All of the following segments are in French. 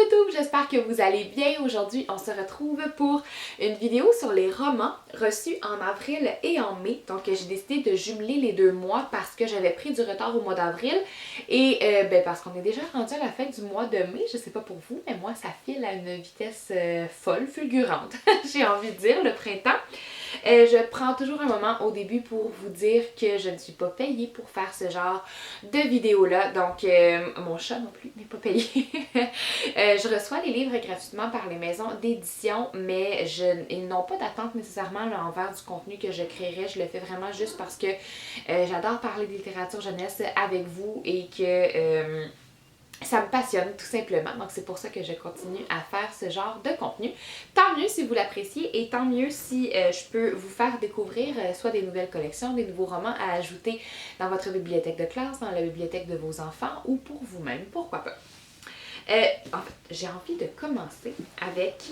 YouTube, j'espère que vous allez bien. Aujourd'hui, on se retrouve pour une vidéo sur les romans reçus en avril et en mai. Donc, j'ai décidé de jumeler les 2 mois parce que j'avais pris du retard au mois d'avril et parce qu'on est déjà rendu à la fin du mois de mai. Je sais pas pour vous, mais moi, ça file à une vitesse folle, fulgurante. J'ai envie de dire, le printemps. Je prends toujours un moment au début pour vous dire que je ne suis pas payée pour faire ce genre de vidéo-là. Donc, mon chat non plus n'est pas payé. Je reçois les livres gratuitement par les maisons d'édition, mais ils n'ont pas d'attente nécessairement là, envers du contenu que je créerai. Je le fais vraiment juste parce que j'adore parler de littérature jeunesse avec vous et que ça me passionne tout simplement, donc c'est pour ça que je continue à faire ce genre de contenu. Tant mieux si vous l'appréciez et tant mieux si je peux vous faire découvrir soit des nouvelles collections, des nouveaux romans à ajouter dans votre bibliothèque de classe, dans la bibliothèque de vos enfants ou pour vous-même, pourquoi pas. En fait, j'ai envie de commencer avec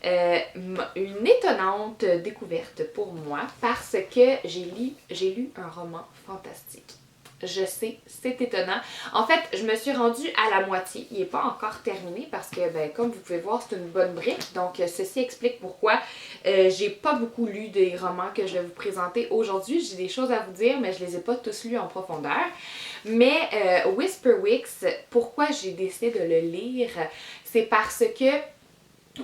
une étonnante découverte pour moi parce que j'ai lu un roman fantastique. Je sais, c'est étonnant. En fait, je me suis rendue à la moitié. Il n'est pas encore terminé parce que, comme vous pouvez voir, c'est une bonne brique. Donc, ceci explique pourquoi j'ai pas beaucoup lu des romans que je vais vous présenter aujourd'hui. J'ai des choses à vous dire, mais je les ai pas tous lus en profondeur. Mais Whisperwicks, pourquoi j'ai décidé de le lire, c'est parce que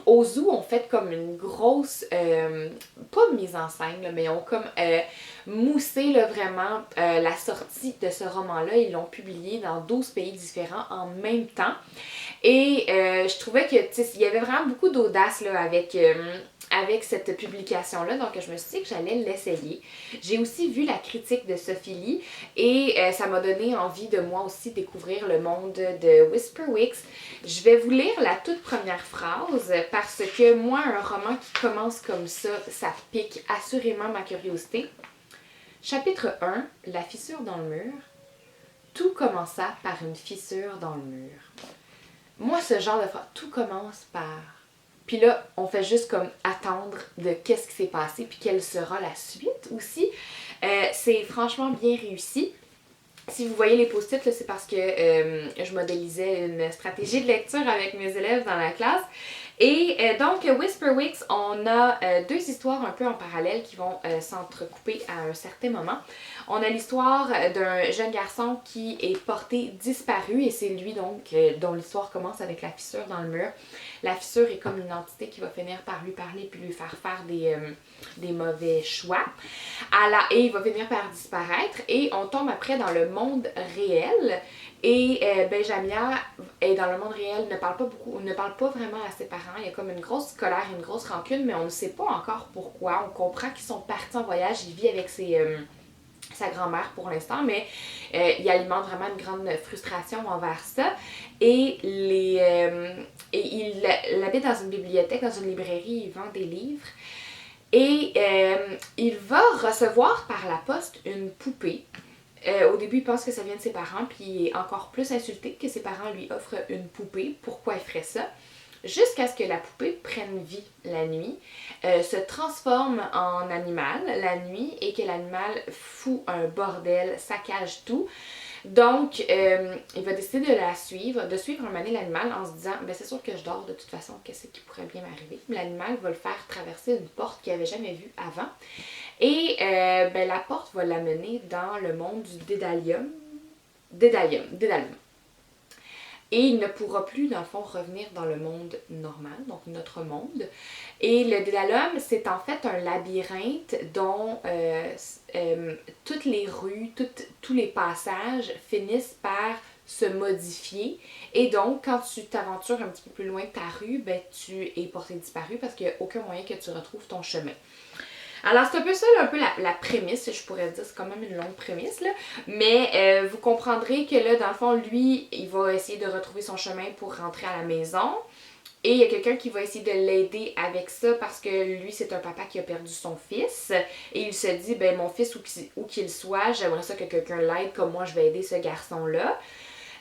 au zoo, on fait comme une grosse, pas mise en scène, là, mais on comme moussé là, vraiment la sortie de ce roman-là. Ils l'ont publié dans 12 pays différents en même temps. Et je trouvais que il y avait vraiment beaucoup d'audace là, avec cette publication-là, donc je me suis dit que j'allais l'essayer. J'ai aussi vu la critique de Sophie Lee et ça m'a donné envie de moi aussi découvrir le monde de Whisperwicks. Je vais vous lire la toute première phrase parce que moi, un roman qui commence comme ça pique assurément ma curiosité. Chapitre 1, la fissure dans le mur. Tout commença par une fissure dans le mur. Moi, ce genre de phrase, tout commence par... Puis là, on fait juste comme attendre de qu'est-ce qui s'est passé, puis quelle sera la suite aussi. C'est franchement bien réussi. Si vous voyez les post-it, c'est parce que je modélisais une stratégie de lecture avec mes élèves dans la classe. Et donc, Whisperwicks, on a deux histoires un peu en parallèle qui vont s'entrecouper à un certain moment. On a l'histoire d'un jeune garçon qui est porté disparu et c'est lui donc dont l'histoire commence avec la fissure dans le mur. La fissure est comme une entité qui va finir par lui parler puis lui faire faire des mauvais choix. Et il va finir par disparaître et on tombe après dans le monde réel. Et Benjamia est dans le monde réel, ne parle pas vraiment à ses parents. Il y a comme une grosse colère, une grosse rancune, mais on ne sait pas encore pourquoi. On comprend qu'ils sont partis en voyage, il vit avec sa grand-mère pour l'instant, mais il alimente vraiment une grande frustration envers ça. Et il habite dans une bibliothèque, dans une librairie, il vend des livres. Et il va recevoir par la poste une poupée. Au début, il pense que ça vient de ses parents, puis il est encore plus insulté que ses parents lui offrent une poupée. Pourquoi il ferait ça? Jusqu'à ce que la poupée prenne vie la nuit, se transforme en animal la nuit et que l'animal fout un bordel, saccage tout. Donc, il va décider de suivre un moment donné l'animal en se disant c'est sûr que je dors de toute façon, qu'est-ce qui pourrait bien m'arriver? L'animal va le faire traverser une porte qu'il n'avait jamais vue avant. Et la porte va l'amener dans le monde du Dédalium. Et il ne pourra plus, dans le fond, revenir dans le monde normal, donc notre monde. Et le Dédalium, c'est en fait un labyrinthe dont toutes les rues, tous les passages finissent par se modifier. Et donc, quand tu t'aventures un petit peu plus loin de ta rue, tu es porté disparu parce qu'il n'y a aucun moyen que tu retrouves ton chemin. Alors, c'est un peu ça, un peu la prémisse, je pourrais dire, c'est quand même une longue prémisse, là. Mais vous comprendrez que là, dans le fond, lui, il va essayer de retrouver son chemin pour rentrer à la maison. Et il y a quelqu'un qui va essayer de l'aider avec ça parce que lui, c'est un papa qui a perdu son fils. Et il se dit, mon fils, où qu'il soit, j'aimerais ça que quelqu'un l'aide comme moi, je vais aider ce garçon-là.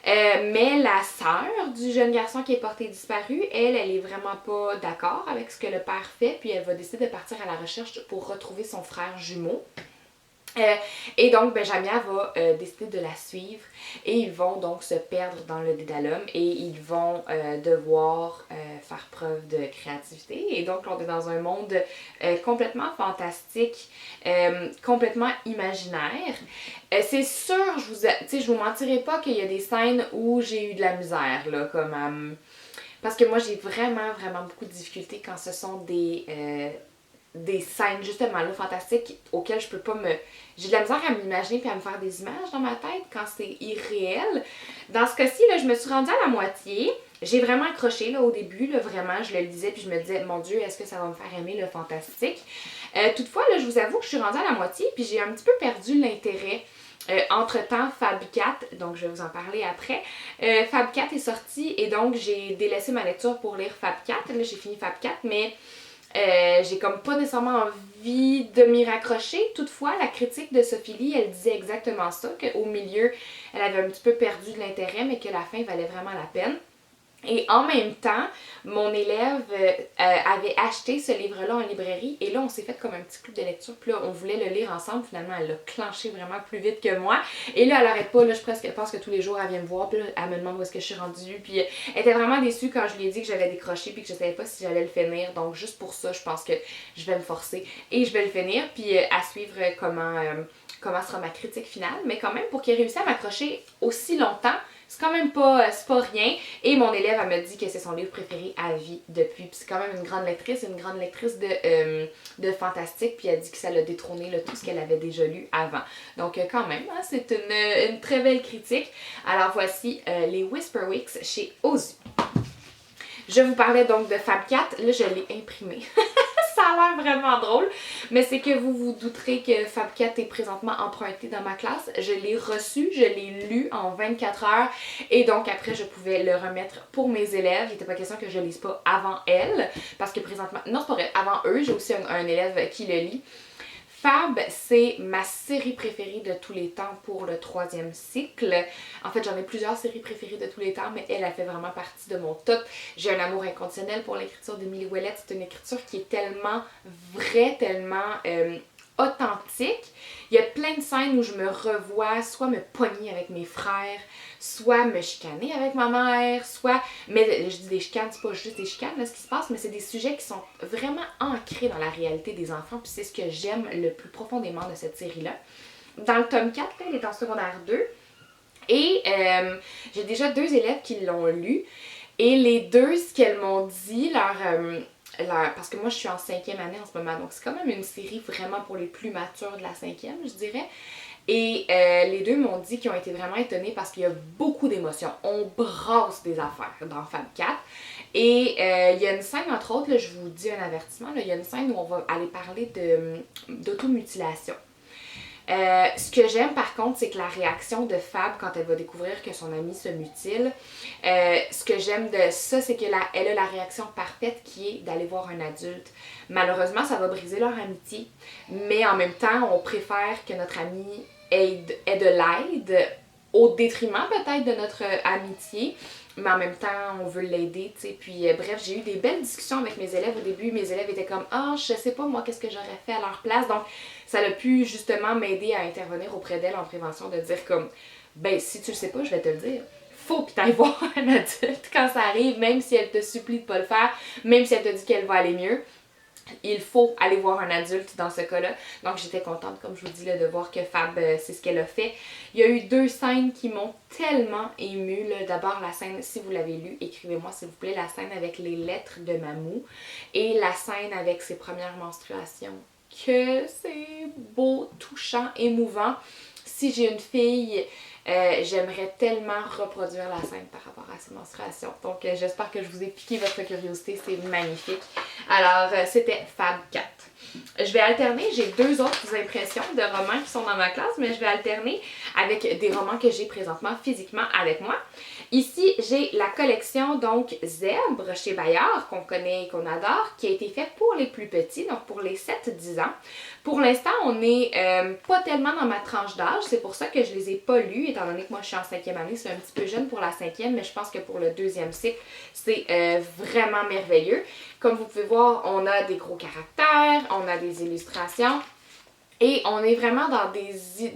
Mais la sœur du jeune garçon qui est porté disparu, elle est vraiment pas d'accord avec ce que le père fait, puis elle va décider de partir à la recherche pour retrouver son frère jumeau. Et donc, Benjamia va décider de la suivre et ils vont donc se perdre dans le dédalum et ils vont devoir faire preuve de créativité. Et donc, on est dans un monde complètement fantastique, complètement imaginaire. C'est sûr, je vous mentirai pas qu'il y a des scènes où j'ai eu de la misère, là, comme... parce que moi, j'ai vraiment beaucoup de difficultés quand ce sont des scènes justement là fantastiques auxquelles je peux pas me... J'ai de la misère à m'imaginer puis à me faire des images dans ma tête quand c'est irréel. Dans ce cas-ci, là, je me suis rendue à la moitié. J'ai vraiment accroché là, au début, là, vraiment, je le lisais puis je me disais, mon Dieu, est-ce que ça va me faire aimer le fantastique? Toutefois, là, je vous avoue que je suis rendue à la moitié puis j'ai un petit peu perdu l'intérêt. Entre-temps, Fab 4, donc je vais vous en parler après, Fab 4 est sorti et donc j'ai délaissé ma lecture pour lire Fab 4. Là, j'ai fini Fab 4, mais j'ai comme pas nécessairement envie de m'y raccrocher. Toutefois, la critique de Sophie Lee, elle disait exactement ça, qu'au milieu, elle avait un petit peu perdu de l'intérêt, mais que la fin valait vraiment la peine. Et en même temps, mon élève avait acheté ce livre-là en librairie et là, on s'est fait comme un petit club de lecture. Puis là, on voulait le lire ensemble. Finalement, elle l'a clenché vraiment plus vite que moi. Et là, elle arrête pas. Là, je pense que tous les jours, elle vient me voir. Puis là, elle me demande où est-ce que je suis rendue. Puis elle était vraiment déçue quand je lui ai dit que j'avais décroché puis que je savais pas si j'allais le finir. Donc, juste pour ça, je pense que je vais me forcer et je vais le finir. Puis à suivre comment sera ma critique finale. Mais quand même, pour qu'il réussisse à m'accrocher aussi longtemps, c'est quand même pas rien. Et mon élève, elle me dit que c'est son livre préféré à vie depuis. Puis c'est quand même une grande lectrice de fantastique. Puis elle dit que ça l'a détrôné là, tout ce qu'elle avait déjà lu avant. Donc quand même, hein, c'est une très belle critique. Alors voici les Whisper Weeks chez Ozu. Je vous parlais donc de Fab 4. Là, je l'ai imprimé. Ça a l'air vraiment drôle, mais c'est que vous vous douterez que Fab 4 est présentement emprunté dans ma classe. Je l'ai reçu, je l'ai lu en 24 heures et donc après je pouvais le remettre pour mes élèves. Il n'était pas question que je lise pas avant elle, parce que présentement, non c'est pas vrai, avant eux, j'ai aussi un élève qui le lit. Fab, c'est ma série préférée de tous les temps pour le 3e cycle. En fait, j'en ai plusieurs séries préférées de tous les temps, mais elle a fait vraiment partie de mon top. J'ai un amour inconditionnel pour l'écriture d'Émilie Ouellette. C'est une écriture qui est tellement vraie, tellement authentique. Il y a plein de scènes où je me revois soit me pogner avec mes frères, soit me chicaner avec ma mère, soit... Mais je dis des chicanes, c'est pas juste des chicanes, là, ce qui se passe, mais c'est des sujets qui sont vraiment ancrés dans la réalité des enfants, puis c'est ce que j'aime le plus profondément de cette série-là. Dans le tome 4, là, elle est en secondaire 2, et j'ai déjà 2 élèves qui l'ont lu, et les deux, ce qu'elles m'ont dit, parce que moi je suis en 5e année en ce moment, donc c'est quand même une série vraiment pour les plus matures de la 5e, je dirais. Et les deux m'ont dit qu'ils ont été vraiment étonnés parce qu'il y a beaucoup d'émotions. On brasse des affaires dans Fab 4. Et il y a une scène, entre autres, là, je vous dis un avertissement, là, il y a une scène où on va aller parler d'automutilation. Ce que j'aime par contre, c'est que la réaction de Fab quand elle va découvrir que son ami se mutile, ce que j'aime de ça, c'est qu'elle a la réaction parfaite qui est d'aller voir un adulte. Malheureusement, ça va briser leur amitié, mais en même temps, on préfère que notre ami ait de l'aide au détriment peut-être de notre amitié. Mais en même temps, on veut l'aider, tu sais. Puis bref, j'ai eu des belles discussions avec mes élèves au début. Mes élèves étaient comme « Ah, je sais pas moi qu'est-ce que j'aurais fait à leur place. » Donc, ça a pu justement m'aider à intervenir auprès d'elles en prévention, de dire comme « Ben, si tu le sais pas, je vais te le dire. Faut que tu ailles voir un adulte quand ça arrive, même si elle te supplie de pas le faire, même si elle te dit qu'elle va aller mieux. » Il faut aller voir un adulte dans ce cas-là. Donc j'étais contente, comme je vous dis, là, de voir que Fab, c'est ce qu'elle a fait. Il y a eu 2 scènes qui m'ont tellement émue. D'abord la scène, si vous l'avez lu, écrivez-moi s'il vous plaît, la scène avec les lettres de Mamou et la scène avec ses premières menstruations. Que c'est beau, touchant, émouvant. Si j'ai une fille, j'aimerais tellement reproduire la scène par rapport à ses menstruations. Donc j'espère que je vous ai piqué votre curiosité, c'est magnifique. Alors c'était Fab 4. Je vais alterner, j'ai 2 autres impressions de romans qui sont dans ma classe, mais je vais alterner avec des romans que j'ai présentement physiquement avec moi. Ici, j'ai la collection donc Zèbre chez Bayard, qu'on connaît et qu'on adore, qui a été faite pour les plus petits, donc pour les 7-10 ans. Pour l'instant, on n'est pas tellement dans ma tranche d'âge, c'est pour ça que je les ai pas lus, étant donné que moi je suis en 5e année, c'est un petit peu jeune pour la 5e, mais je pense que pour le 2e cycle, c'est vraiment merveilleux. Comme vous pouvez voir, on a des gros caractères, on a des illustrations. Et on est vraiment dans des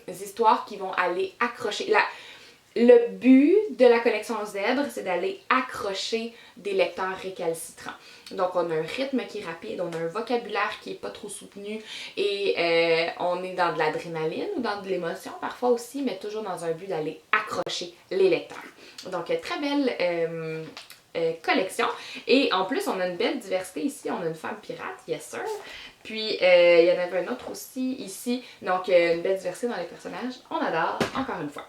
histoires qui vont aller accrocher. Le but de la collection Zèbre, c'est d'aller accrocher des lecteurs récalcitrants. Donc, on a un rythme qui est rapide, on a un vocabulaire qui n'est pas trop soutenu et on est dans de l'adrénaline ou dans de l'émotion parfois aussi, mais toujours dans un but d'aller accrocher les lecteurs. Donc, très belle collection. Et en plus, on a une belle diversité ici. On a une femme pirate, yes sir. Puis, il y en avait un autre aussi ici. Donc, une belle diversité dans les personnages. On adore, encore une fois.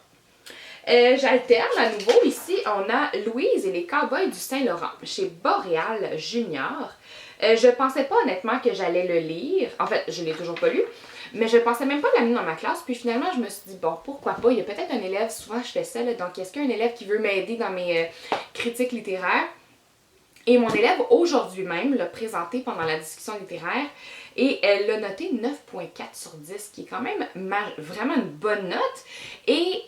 J'alterne à nouveau. Ici, on a Louise et les Cowboys du Saint-Laurent chez Boréal Junior. Je pensais pas honnêtement que j'allais le lire. En fait, je l'ai toujours pas lu. Mais je pensais même pas l'amener dans ma classe. Puis finalement, je me suis dit, bon, pourquoi pas. Il y a peut-être un élève, souvent je fais ça. Là, donc, est-ce qu'il y a un élève qui veut m'aider dans mes critiques littéraires? Et mon élève, aujourd'hui même, l'a présenté pendant la discussion littéraire et elle l'a noté 9,4 sur 10, qui est quand même vraiment une bonne note. Et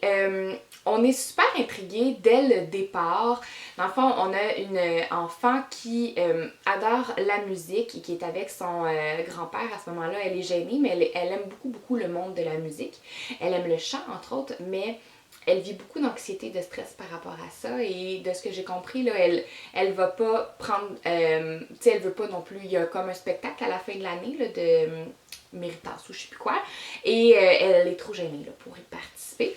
on est super intrigués dès le départ. Dans le fond, on a une enfant qui adore la musique et qui est avec son grand-père à ce moment-là. Elle est gênée, mais elle aime beaucoup, beaucoup le monde de la musique. Elle aime le chant, entre autres, mais elle vit beaucoup d'anxiété, de stress par rapport à ça. Et de ce que j'ai compris, là, elle va pas prendre... tu sais, elle veut pas non plus... Il y a comme un spectacle à la fin de l'année là, de Méritas ou je sais plus quoi. Et elle est trop gênée là, pour y participer.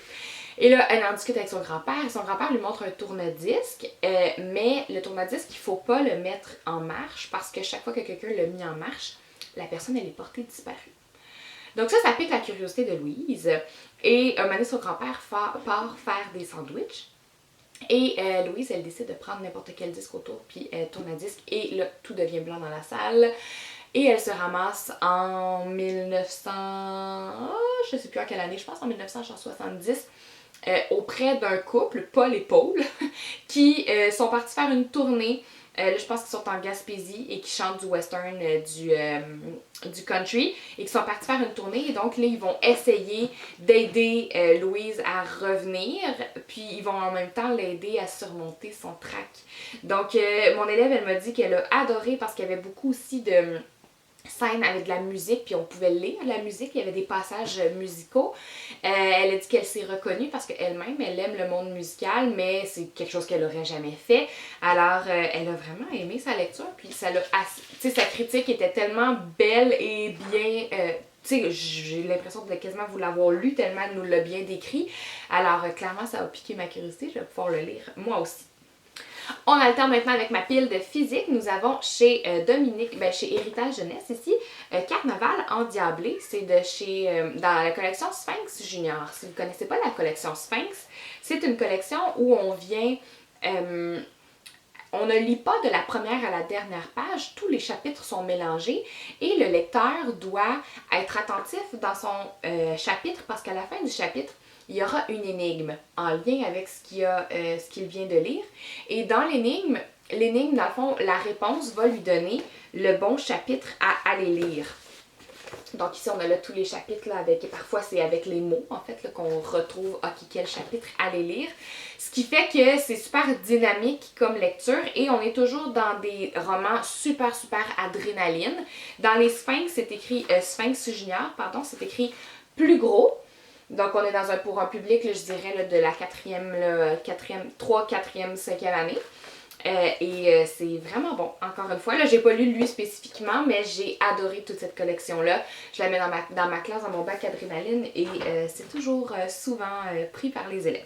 Et là, elle en discute avec son grand-père. Son grand-père lui montre un tourne-disque, mais le tourne-disque, il faut pas le mettre en marche parce que chaque fois que quelqu'un l'a mis en marche, la personne, elle est portée disparue. Donc ça pique la curiosité de Louise. Et un moment donné, son grand-père part faire des sandwichs. Et Louise, elle décide de prendre n'importe quel disque autour, puis elle tourne un disque, et là, tout devient blanc dans la salle. Et elle se ramasse en 1900... Oh, je sais plus à quelle année, je pense en 1970, auprès d'un couple, Paul et Paul, qui sont partis faire une tournée. Là, je pense qu'ils sont en Gaspésie et qui chantent du western, du country, et qui sont partis faire une tournée. Et donc, là, ils vont essayer d'aider Louise à revenir, puis ils vont en même temps l'aider à surmonter son trac. Donc, mon élève, elle m'a dit qu'elle a adoré parce qu'il y avait beaucoup aussi de scène avec de la musique, puis on pouvait lire la musique, il y avait des passages musicaux. Elle a dit qu'elle s'est reconnue parce qu'elle-même, elle aime le monde musical, mais c'est quelque chose qu'elle n'aurait jamais fait. Alors, elle a vraiment aimé sa lecture, puis ça l'a tu sais, sa critique était tellement belle et bien... tu sais, j'ai l'impression de quasiment vous l'avoir lu tellement elle nous l'a bien décrit. Alors, clairement, ça a piqué ma curiosité, je vais pouvoir le lire moi aussi. On alterne maintenant avec ma pile de physique. Nous avons chez Dominique, chez Héritage Jeunesse ici, Carnaval endiablé. C'est de chez, dans la collection Sphinx Junior. Si vous ne connaissez pas la collection Sphinx, c'est une collection où on vient... on ne lit pas de la première à la dernière page, tous les chapitres sont mélangés et le lecteur doit être attentif dans son chapitre parce qu'à la fin du chapitre, il y aura une énigme en lien avec ce qu'il vient de lire. Et dans l'énigme, dans le fond, la réponse va lui donner le bon chapitre à aller lire. Donc ici, on a là tous les chapitres, là, parfois c'est avec les mots, en fait, là, qu'on retrouve, ok, quel chapitre aller lire. Ce qui fait que c'est super dynamique comme lecture et on est toujours dans des romans super, super adrénaline. Dans les Sphinx, c'est écrit, Sphinx Junior, pardon, c'est écrit plus gros. Donc, on est pour un public, là, je dirais, là, de la 3, 4e, 5e année. Et c'est vraiment bon. Encore une fois, là, j'ai pas lu lui spécifiquement, mais j'ai adoré toute cette collection-là. Je la mets dans ma classe, dans mon bac adrénaline, et c'est toujours souvent pris par les élèves.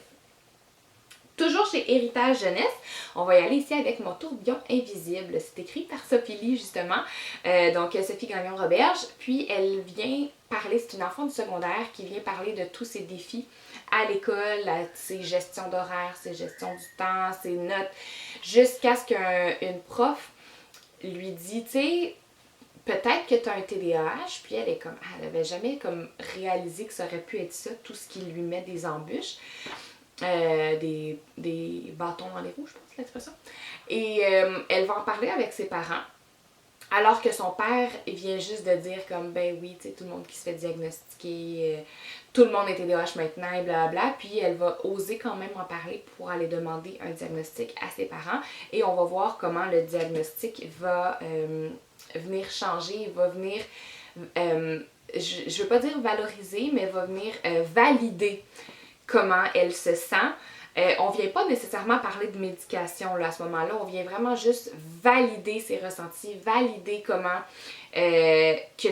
Toujours chez Héritage Jeunesse, on va y aller ici avec mon tourbillon invisible. C'est écrit par Sophie Lee, justement. Donc, Sophie Gagnon-Roberge. Puis, elle vient parler, c'est une enfant du secondaire qui vient parler de tous ses défis à l'école, ses gestions d'horaire, ses gestions du temps, ses notes, jusqu'à ce qu'une prof lui dit, tu sais, peut-être que tu as un TDAH, puis elle est comme, elle avait jamais comme réalisé que ça aurait pu être ça, tout ce qui lui met des embûches. Des bâtons dans les roues, je pense, l'expression. Et elle va en parler avec ses parents, alors que son père vient juste de dire comme, ben oui, tu sais, tout le monde qui se fait diagnostiquer, tout le monde est TDAH maintenant, et blablabla. Puis elle va oser quand même en parler pour aller demander un diagnostic à ses parents. Et on va voir comment le diagnostic va venir changer, va venir je veux pas dire valoriser, mais va venir valider comment elle se sent. On vient pas nécessairement parler de médication là, à ce moment-là, on vient vraiment juste valider ses ressentis, valider comment que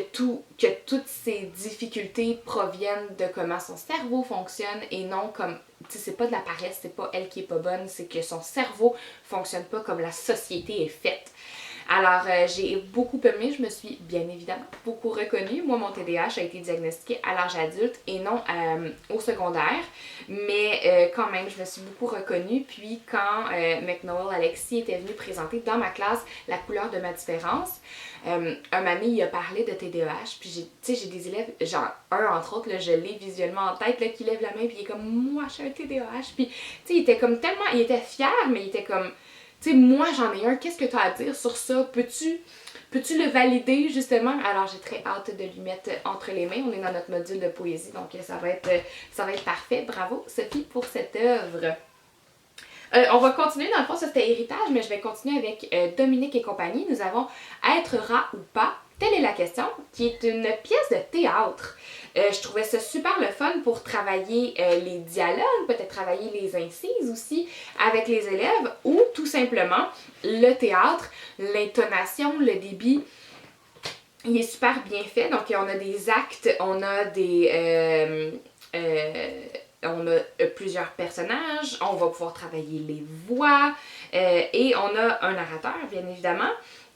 toutes ces difficultés proviennent de comment son cerveau fonctionne et non comme, tu sais, c'est pas de la paresse, c'est pas elle qui est pas bonne, c'est que son cerveau fonctionne pas comme la société est faite. Alors, j'ai beaucoup aimé, je me suis bien évidemment beaucoup reconnue. Moi, mon TDAH a été diagnostiqué à l'âge adulte et non au secondaire, mais quand même, je me suis beaucoup reconnue. Puis, quand McNoel Alexis était venu présenter dans ma classe la couleur de ma différence, un moment donné, il a parlé de TDAH, puis j'ai des élèves, genre un entre autres, là, je l'ai visuellement en tête, là, qui lève la main, puis il est comme, moi, j'ai un TDAH, puis tu sais, il était comme tellement, il était fier, mais il était comme, tu sais, moi j'en ai un, qu'est-ce que tu as à dire sur ça? Peux-tu le valider justement? Alors j'ai très hâte de lui mettre entre les mains. On est dans notre module de poésie, donc ça va être parfait. Bravo Sophie pour cette œuvre. On va continuer, dans le fond, ça c'était héritage, mais je vais continuer avec Dominique et compagnie. Nous avons Être rat ou pas, telle est la question, qui est une pièce de théâtre. Je trouvais ça super le fun pour travailler les dialogues, peut-être travailler les incises aussi avec les élèves, ou tout simplement le théâtre, l'intonation, le débit. Il est super bien fait, donc on a des actes, on a plusieurs personnages, on va pouvoir travailler les voix et on a un narrateur, bien évidemment.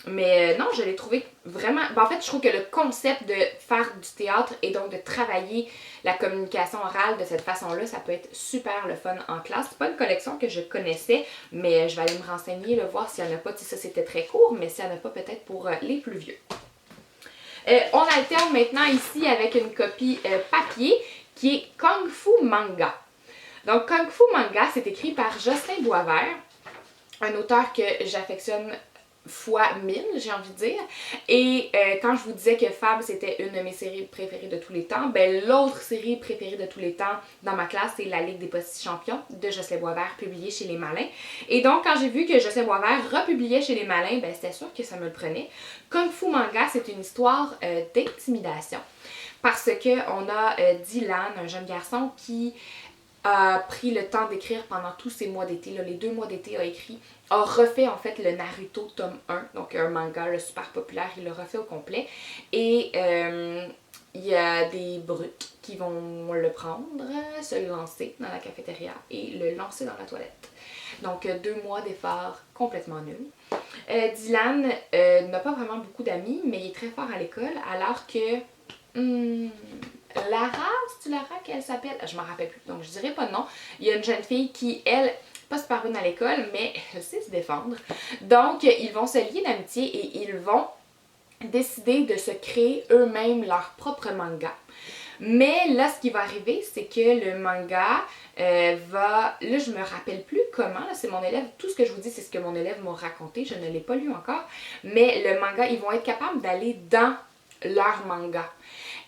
Mais non, je l'ai trouvé vraiment... Ben, en fait, je trouve que le concept de faire du théâtre et donc de travailler la communication orale de cette façon-là, ça peut être super le fun en classe. C'est pas une collection que je connaissais, mais je vais aller me renseigner, là, voir s'il n'y en a pas. Ça, c'était très court, mais s'il n'y en a pas, peut-être pour les plus vieux. On alterne maintenant ici avec une copie papier qui est Kung Fu Manga. Donc, Kung Fu Manga, c'est écrit par Jocelyn Boisvert, un auteur que j'affectionne fois 1000, j'ai envie de dire. Et quand je vous disais que Fab, c'était une de mes séries préférées de tous les temps, ben l'autre série préférée de tous les temps dans ma classe, c'est La Ligue des Petits Champions de Jocelyn Boisvert, publiée chez Les Malins. Et donc, quand j'ai vu que Jocelyn Boisvert republiait chez Les Malins, ben c'était sûr que ça me le prenait. Kung Fu Manga, c'est une histoire d'intimidation. Parce qu'on a Dylan, un jeune garçon qui a pris le temps d'écrire pendant tous ces mois d'été, les 2 mois d'été a refait en fait le Naruto tome 1, donc un manga là, super populaire, il l'a refait au complet. Et il y a des brutes qui vont le prendre, se lancer dans la cafétéria et le lancer dans la toilette. Donc 2 mois d'efforts complètement nuls. Dylan n'a pas vraiment beaucoup d'amis, mais il est très fort à l'école, alors que... Lara, c'est-tu Lara qu'elle s'appelle? Je m'en rappelle plus, donc je dirais pas non. Il y a une jeune fille qui, elle, pas super bonne à l'école, mais elle sait se défendre. Donc, ils vont se lier d'amitié et ils vont décider de se créer eux-mêmes leur propre manga. Mais là, ce qui va arriver, c'est que le manga va... Là, je me rappelle plus comment, là, c'est mon élève. Tout ce que je vous dis, c'est ce que mon élève m'a raconté. Je ne l'ai pas lu encore. Mais le manga, ils vont être capables d'aller dans leur manga.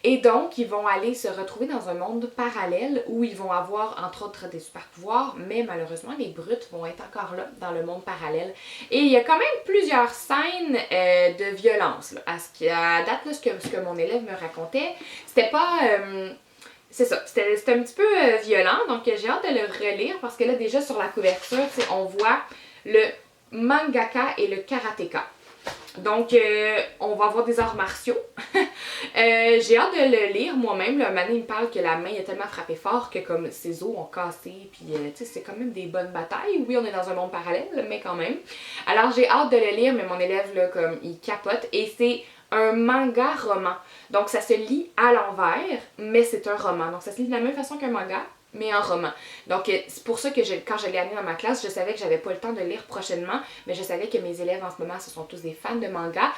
Et donc, ils vont aller se retrouver dans un monde parallèle où ils vont avoir, entre autres, des super pouvoirs, mais malheureusement, les brutes vont être encore là, dans le monde parallèle. Et il y a quand même plusieurs scènes de violence. Là, à date, là, ce que mon élève me racontait, c'était pas... c'est ça, c'était un petit peu violent, donc j'ai hâte de le relire parce que là, déjà, sur la couverture, on voit le mangaka et le karatéka. Donc, on va avoir des arts martiaux. J'ai hâte de le lire moi-même. Le moment, il me parle que la main a tellement frappé fort que comme ses os ont cassé. Puis, tu sais, c'est quand même des bonnes batailles. Oui, on est dans un monde parallèle, mais quand même. Alors, j'ai hâte de le lire, mais mon élève, là, comme, il capote. Et c'est un manga roman. Donc, ça se lit à l'envers, mais c'est un roman. Donc, ça se lit de la même façon qu'un manga, mais en roman. Donc, c'est pour ça que quand je l'ai amené dans ma classe, je savais que j'avais pas le temps de lire prochainement, mais je savais que mes élèves en ce moment, ce sont tous des fans de manga.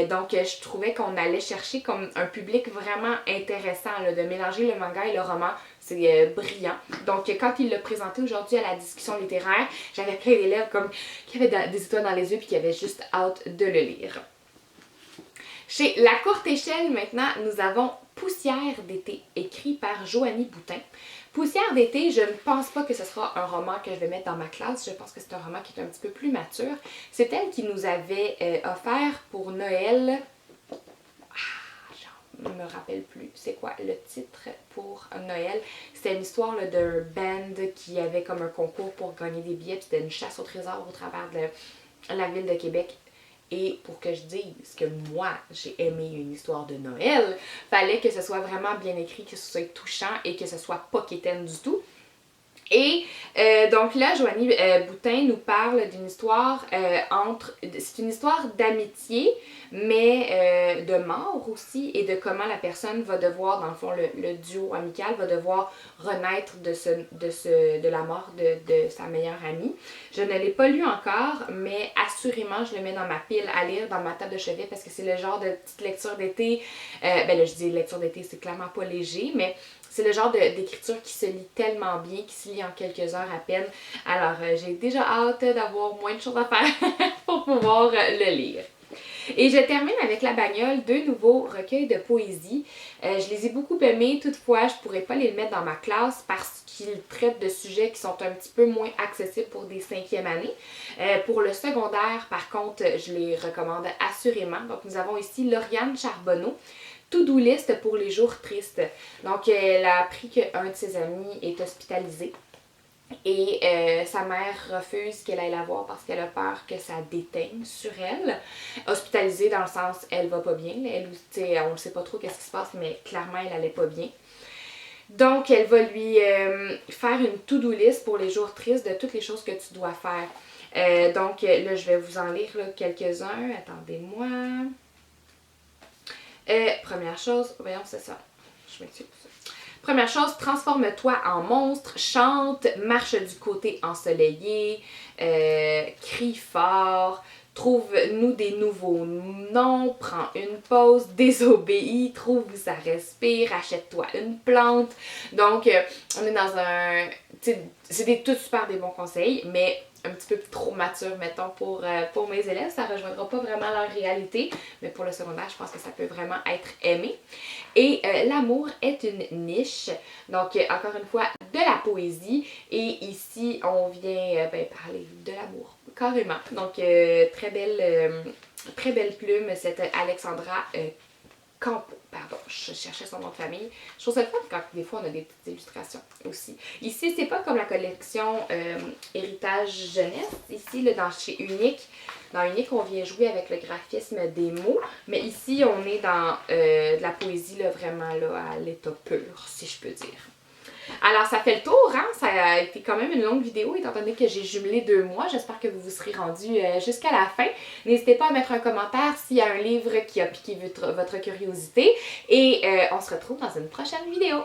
Donc, je trouvais qu'on allait chercher comme un public vraiment intéressant, là, de mélanger le manga et le roman. C'est brillant. Donc, quand il l'a présenté aujourd'hui à la discussion littéraire, j'avais plein d'élèves comme qui avaient des étoiles dans les yeux puis qui avaient juste hâte de le lire. Chez La Courte Échelle, maintenant, nous avons Poussière d'été, écrit par Joanie Boutin. Poussière d'été, je ne pense pas que ce sera un roman que je vais mettre dans ma classe. Je pense que c'est un roman qui est un petit peu plus mature. C'est elle qui nous avait offert pour Noël... me rappelle plus c'est quoi le titre pour Noël. C'était une histoire d'un band qui avait comme un concours pour gagner des billets, puis c'était une chasse au trésor au travers de la ville de Québec. Et pour que je dise que moi, j'ai aimé une histoire de Noël, fallait que ce soit vraiment bien écrit, que ce soit touchant et que ce soit pas quétaine du tout. Et donc là, Joanie Boutin nous parle d'une histoire c'est une histoire d'amitié, mais de mort aussi, et de comment la personne va devoir, dans le fond, le duo amical va devoir renaître de la mort de sa meilleure amie. Je ne l'ai pas lu encore, mais assurément, je le mets dans ma pile à lire, dans ma table de chevet, parce que c'est le genre de petite lecture d'été. Ben là, je dis lecture d'été, c'est clairement pas léger, mais c'est le genre d'écriture qui se lit tellement bien, qui se lit en quelques heures à peine. Alors, j'ai déjà hâte d'avoir moins de choses à faire pour pouvoir le lire. Et je termine avec La Bagnole, 2 nouveaux recueils de poésie. Je les ai beaucoup aimés, toutefois, je ne pourrais pas les mettre dans ma classe parce qu'ils traitent de sujets qui sont un petit peu moins accessibles pour des 5e années. Pour le secondaire, par contre, je les recommande assurément. Donc, nous avons ici Lauriane Charbonneau, To-do list pour les jours tristes. Donc, elle a appris qu'un de ses amis est hospitalisé et sa mère refuse qu'elle aille la voir parce qu'elle a peur que ça déteigne sur elle. Hospitalisée dans le sens, elle va pas bien. Elle, on ne sait pas trop qu'est-ce qui se passe, mais clairement, elle allait pas bien. Donc, elle va lui faire une to-do list pour les jours tristes de toutes les choses que tu dois faire. Donc, là, je vais vous en lire quelques-uns. Attendez-moi. Première chose, voyons, c'est ça. Je m'excuse. Première chose, transforme-toi en monstre, chante, marche du côté ensoleillé, crie fort, trouve-nous des nouveaux noms, prends une pause, désobéis, trouve où ça respire, achète-toi une plante. Donc, on est dans un... C'est tous super des bons conseils, mais un petit peu trop mature, mettons, pour mes élèves. Ça ne rejoindra pas vraiment leur réalité, mais pour le secondaire, je pense que ça peut vraiment être aimé. Et l'amour est une niche, donc encore une fois, de la poésie. Et ici, on vient parler de l'amour, carrément. Donc, très belle plume, cette Alexandra Campo, pardon, je cherchais son nom de famille. Je trouve ça le fun quand des fois on a des petites illustrations aussi. Ici, c'est pas comme la collection Héritage Jeunesse. Ici, là, chez Unique, dans Unique, on vient jouer avec le graphisme des mots. Mais ici, on est dans de la poésie là, vraiment là, à l'état pur, si je peux dire. Alors, ça fait le tour, hein? Ça a été quand même une longue vidéo, étant donné que j'ai jumelé 2 mois. J'espère que vous vous serez rendu jusqu'à la fin. N'hésitez pas à mettre un commentaire s'il y a un livre qui a piqué votre curiosité. Et on se retrouve dans une prochaine vidéo.